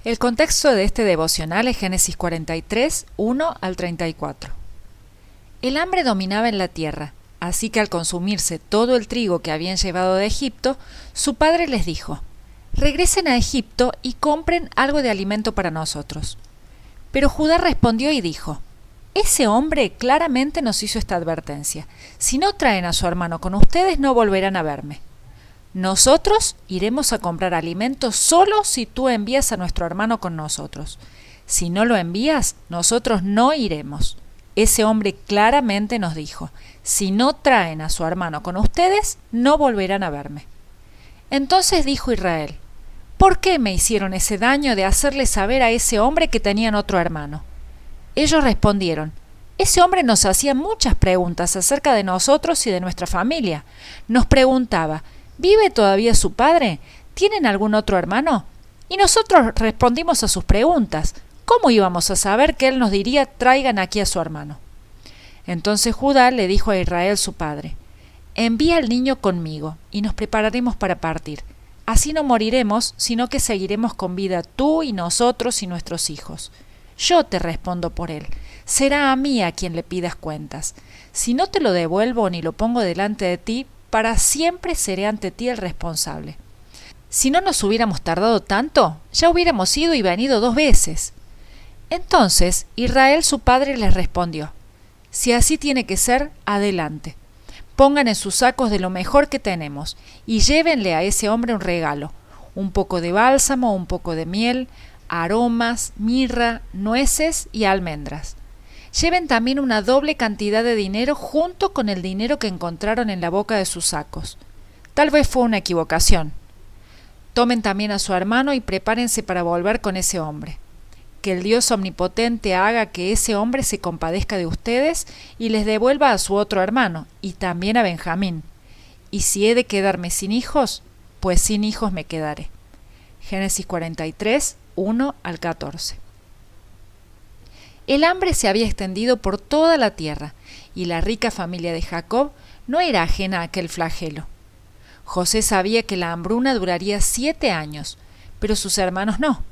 El contexto de este devocional es Génesis 43, 1 al 34. El hambre dominaba en la tierra, así que al consumirse todo el trigo que habían llevado de Egipto, su padre les dijo: «Regresen a Egipto y compren algo de alimento para nosotros». Pero Judá respondió y dijo: «Ese hombre claramente nos hizo esta advertencia. Si no traen a su hermano con ustedes, no volverán a verme. Nosotros iremos a comprar alimentos solo si tú envías a nuestro hermano con nosotros. Si no lo envías, nosotros no iremos». Ese hombre claramente nos dijo: «Si no traen a su hermano con ustedes, no volverán a verme». Entonces dijo Israel: «¿Por qué me hicieron ese daño de hacerle saber a ese hombre que tenían otro hermano?». Ellos respondieron: «Ese hombre nos hacía muchas preguntas acerca de nosotros y de nuestra familia. Nos preguntaba: ¿vive todavía su padre? ¿Tienen algún otro hermano?». Y nosotros respondimos a sus preguntas. ¿Cómo íbamos a saber que él nos diría: «Traigan aquí a su hermano»? Entonces Judá le dijo a Israel su padre: «Envía al niño conmigo, y nos prepararemos para partir. Así no moriremos, sino que seguiremos con vida tú y nosotros y nuestros hijos. Yo te respondo por él. Será a mí a quien le pidas cuentas. Si no te lo devuelvo ni lo pongo delante de ti, para siempre seré ante ti el responsable. Si no nos hubiéramos tardado tanto, ya hubiéramos ido y venido 2 veces». Entonces Israel su padre les respondió: «Si así tiene que ser, adelante. Pongan en sus sacos de lo mejor que tenemos y llévenle a ese hombre un regalo: un poco de bálsamo, un poco de miel, aromas, mirra, nueces y almendras. Lleven también una doble cantidad de dinero junto con el dinero que encontraron en la boca de sus sacos. Tal vez fue una equivocación. Tomen también a su hermano y prepárense para volver con ese hombre. Que el Dios omnipotente haga que ese hombre se compadezca de ustedes y les devuelva a su otro hermano, y también a Benjamín. Y si he de quedarme sin hijos, pues sin hijos me quedaré». Génesis 43, 1 al 14. El hambre se había extendido por toda la tierra, y la rica familia de Jacob no era ajena a aquel flagelo. José sabía que la hambruna duraría 7 años, pero sus hermanos no.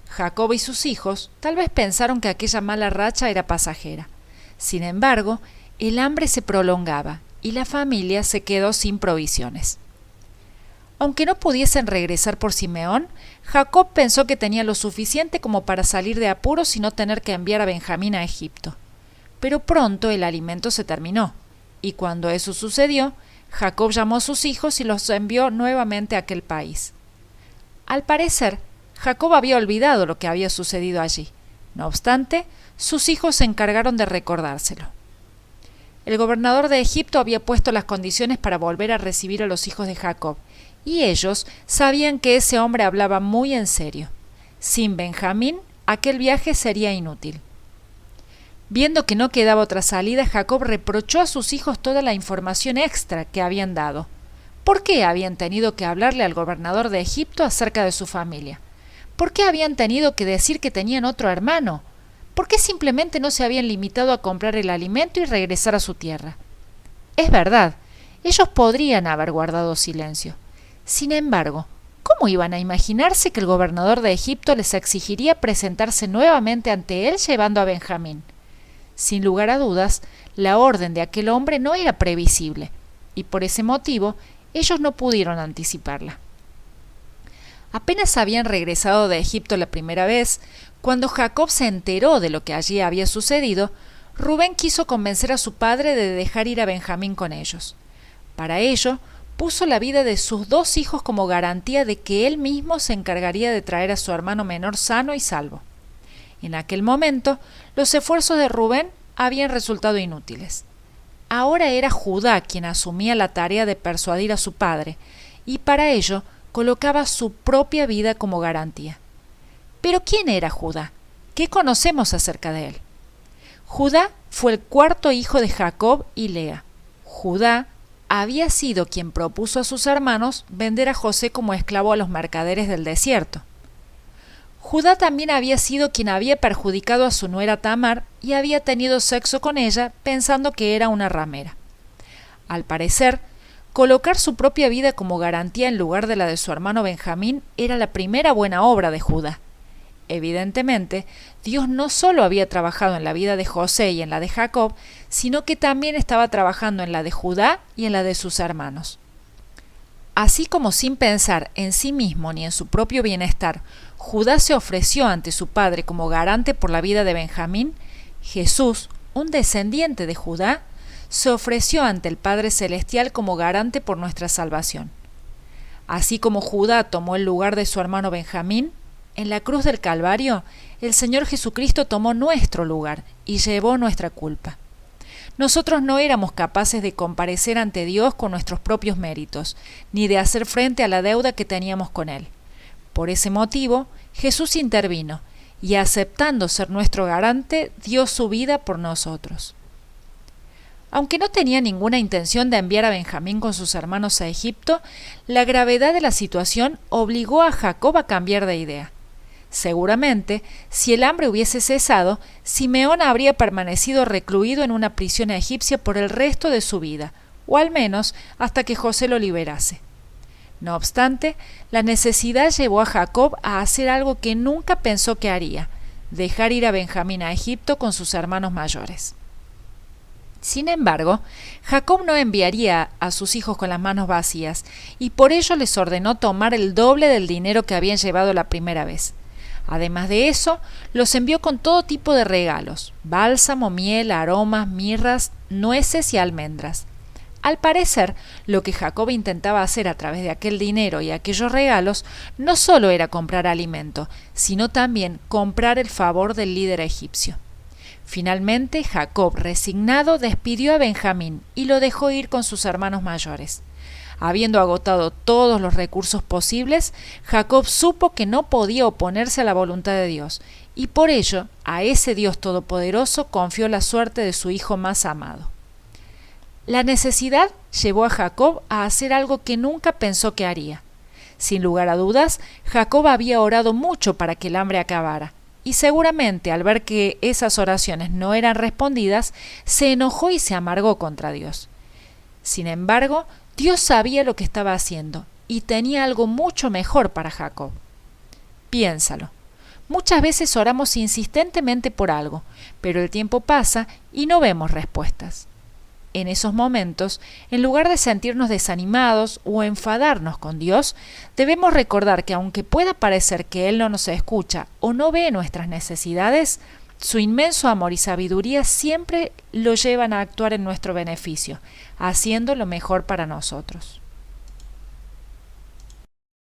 Jacob y sus hijos tal vez pensaron que aquella mala racha era pasajera. Sin embargo, el hambre se prolongaba y la familia se quedó sin provisiones. Aunque no pudiesen regresar por Simeón, Jacob pensó que tenía lo suficiente como para salir de apuros y no tener que enviar a Benjamín a Egipto. Pero pronto el alimento se terminó, y cuando eso sucedió, Jacob llamó a sus hijos y los envió nuevamente a aquel país. Al parecer, Jacob había olvidado lo que había sucedido allí. No obstante, sus hijos se encargaron de recordárselo. El gobernador de Egipto había puesto las condiciones para volver a recibir a los hijos de Jacob, y ellos sabían que ese hombre hablaba muy en serio. Sin Benjamín, aquel viaje sería inútil. Viendo que no quedaba otra salida, Jacob reprochó a sus hijos toda la información extra que habían dado. ¿Por qué habían tenido que hablarle al gobernador de Egipto acerca de su familia? ¿Por qué habían tenido que decir que tenían otro hermano? ¿Por qué simplemente no se habían limitado a comprar el alimento y regresar a su tierra? Es verdad, ellos podrían haber guardado silencio. Sin embargo, ¿cómo iban a imaginarse que el gobernador de Egipto les exigiría presentarse nuevamente ante él llevando a Benjamín? Sin lugar a dudas, la orden de aquel hombre no era previsible, y por ese motivo ellos no pudieron anticiparla. Apenas habían regresado de Egipto la primera vez, cuando Jacob se enteró de lo que allí había sucedido, Rubén quiso convencer a su padre de dejar ir a Benjamín con ellos. Para ello, puso la vida de sus 2 hijos como garantía de que él mismo se encargaría de traer a su hermano menor sano y salvo. En aquel momento, los esfuerzos de Rubén habían resultado inútiles. Ahora era Judá quien asumía la tarea de persuadir a su padre, y para ello colocaba su propia vida como garantía. Pero ¿quién era Judá? ¿Qué conocemos acerca de él? Judá fue el 4.º hijo de Jacob y Lea. Judá había sido quien propuso a sus hermanos vender a José como esclavo a los mercaderes del desierto. Judá también había sido quien había perjudicado a su nuera Tamar y había tenido sexo con ella pensando que era una ramera. Al parecer, colocar su propia vida como garantía en lugar de la de su hermano Benjamín era la primera buena obra de Judá. Evidentemente, Dios no solo había trabajado en la vida de José y en la de Jacob, sino que también estaba trabajando en la de Judá y en la de sus hermanos. Así como sin pensar en sí mismo ni en su propio bienestar, Judá se ofreció ante su padre como garante por la vida de Benjamín, Jesús, un descendiente de Judá, se ofreció ante el Padre Celestial como garante por nuestra salvación. Así como Judá tomó el lugar de su hermano Benjamín, en la cruz del Calvario, el Señor Jesucristo tomó nuestro lugar y llevó nuestra culpa. Nosotros no éramos capaces de comparecer ante Dios con nuestros propios méritos, ni de hacer frente a la deuda que teníamos con Él. Por ese motivo, Jesús intervino y, aceptando ser nuestro garante, dio su vida por nosotros. Aunque no tenía ninguna intención de enviar a Benjamín con sus hermanos a Egipto, la gravedad de la situación obligó a Jacob a cambiar de idea. Seguramente, si el hambre hubiese cesado, Simeón habría permanecido recluido en una prisión egipcia por el resto de su vida, o al menos hasta que José lo liberase. No obstante, la necesidad llevó a Jacob a hacer algo que nunca pensó que haría: dejar ir a Benjamín a Egipto con sus hermanos mayores. Sin embargo, Jacob no enviaría a sus hijos con las manos vacías, y por ello les ordenó tomar el doble del dinero que habían llevado la primera vez. Además de eso, los envió con todo tipo de regalos: bálsamo, miel, aromas, mirras, nueces y almendras. Al parecer, lo que Jacob intentaba hacer a través de aquel dinero y aquellos regalos no solo era comprar alimento, sino también comprar el favor del líder egipcio. Finalmente, Jacob, resignado, despidió a Benjamín y lo dejó ir con sus hermanos mayores. Habiendo agotado todos los recursos posibles, Jacob supo que no podía oponerse a la voluntad de Dios, y por ello a ese Dios todopoderoso confió la suerte de su hijo más amado. La necesidad llevó a Jacob a hacer algo que nunca pensó que haría. Sin lugar a dudas, Jacob había orado mucho para que el hambre acabara, y seguramente al ver que esas oraciones no eran respondidas, se enojó y se amargó contra Dios. Sin embargo, Dios sabía lo que estaba haciendo y tenía algo mucho mejor para Jacob. Piénsalo. Muchas veces oramos insistentemente por algo, pero el tiempo pasa y no vemos respuestas. En esos momentos, en lugar de sentirnos desanimados o enfadarnos con Dios, debemos recordar que aunque pueda parecer que Él no nos escucha o no ve nuestras necesidades, su inmenso amor y sabiduría siempre lo llevan a actuar en nuestro beneficio, haciendo lo mejor para nosotros.